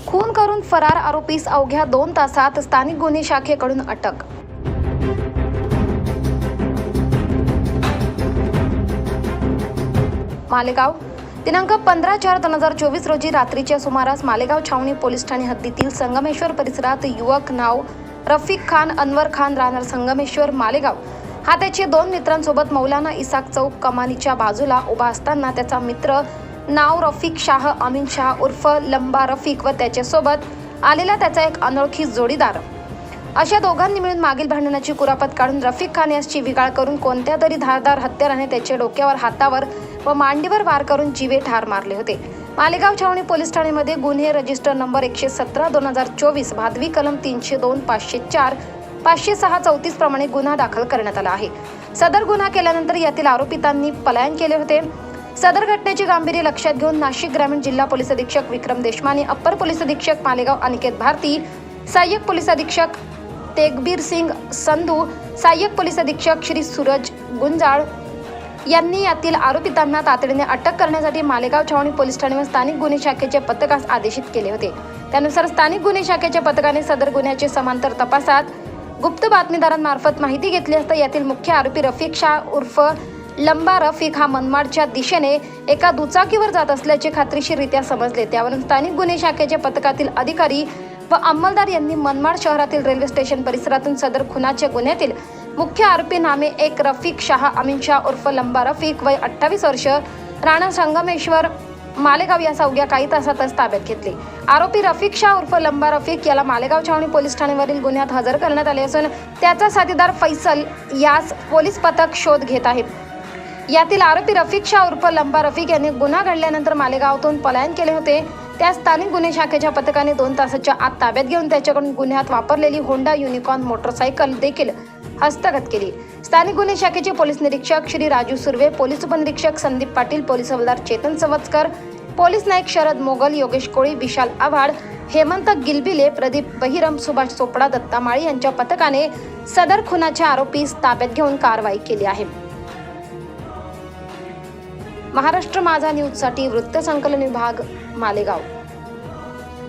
खून करून फरार आरोपीस अवघ्या 2 तासात स्थानिक गुन्हे शाखेकडून अटक। मालेगाव दिनांक 15/4/2024 रोजी रात्रीच्या सुमारास मालेगाव छावणी पोलीस ठाणे हद्दीतील संगमेश्वर परिसरात युवक नाव रफिक खान अनवर खान राहणार संगमेश्वर मालेगाव हा त्याचे 2 मित्रांसोबत मौलाना इसाक चौक कमानीच्या बाजूला उभा असताना त्याचा मित्र नाव रफिक शाह अमीन शाह उर्फ लंबा रफिक व त्याच्यासोबत आलेला त्याचा एक अनोळखी जोडीदार अशा दोघांनी मिळून मागील भांडणाची कुरापत काढून रफिक खान यास शिवीगाळ करून कोणत्या तरी धारदार हत्याराने त्याच्या डोक्यावर, हातावर व मांडीवर वार करून जीवे ठार मारले होते। मालेगाव छावणी पोलीस ठाण्यामध्ये गुन्हे रजिस्टर नंबर 117/2024 भादवी कलम 302 504 506 34 प्रमाणे गुन्हा दाखल करण्यात आला आहे। सदर गुन्हा केल्यानंतर यातील आरोपितांनी पलायन केले होते। सदर घटनेचे गांभीर्य लक्षात घेऊन नाशिक ग्रामीण जिल्हा पोलीस अधीक्षक विक्रम देशमाने, अप्पर पोलीस अधीक्षक मालेगाव अनिकेत भारती, सहाय्यक पोलीस अधीक्षक तेगबीर सिंग संधू, सहाय्यक पोलीस अधीक्षक श्री सूरज गुंजाळ यांनी यातील आरोपितांना तातडीने अटक करण्यासाठी मालेगाव छावणी पोलीस ठाणे व स्थानिक गुन्हे शाखेच्या पथकास आदेशित केले होते। त्यानुसार स्थानिक गुन्हे शाखेच्या पथकाने सदर गुन्ह्याचे समांतर तपासात गुप्त बातमीदारांमार्फत माहिती घेतली असता यातील मुख्य आरोपी रफिक शाह उर्फ लंबा रफिक हा मनमाडच्या दिशेने एका दुचाकीवर जात असल्याचे खात्रीशीररित्या समजले। त्यावरून स्थानिक गुन्हे शाखेच्या पथकातील अधिकारी व अंमलदार यांनी मनमाड शहरातील रेल्वे स्टेशन परिसरातून सदर खुनाच्या गुन्ह्यातील मुख्य आरोपी नामे एक रफिक शाह अमीन शाह उर्फ लंबा रफिक वय 28 वर्ष राणा संगमेश्वर मालेगाव या अवघ्या काही तासातच ताब्यात घेतले। आरोपी रफिक शाह उर्फ लंबा रफिक याला मालेगाव छावणी पोलीस ठाण्यावरील गुन्ह्यात हजर करण्यात आले असून त्याचा साथीदार फैसल यास पोलीस पथक शोध घेत आहे। यातील आरोपी रफिक शाह उर्फ लंबा रफिक यांनी गुन्हा घडल्यानंतर मालेगावातून पलायन केले होते। त्या स्थानिक गुन्हे शाखेच्या पथकाने 2 तासाच्या आत ताब्यात घेऊन त्याच्याकडून गुन्ह्यात वापरलेली होंडा युनिकॉर्न मोटरसायकल देखील हस्तगत केली। स्थानिक गुन्हे शाखेचे पोलीस निरीक्षक श्री राजू सुर्वे, पोलीस उपनिरीक्षक संदीप पाटील, पोलीस हवालदार चेतन सवत्कर, पोलीस नायक शरद मोगल, योगेश कोळी, विशाल आव्हाड, हेमंत गिलबिले, प्रदीप बहिरम, सुभाष चोपडा, दत्ता माळी यांच्या पथकाने सदर खुनाच्या आरोपीस ताब्यात घेऊन कारवाई केली आहे। महाराष्ट्र माझा न्यूजसाठी वृत्त संकलन विभाग, मालेगाव।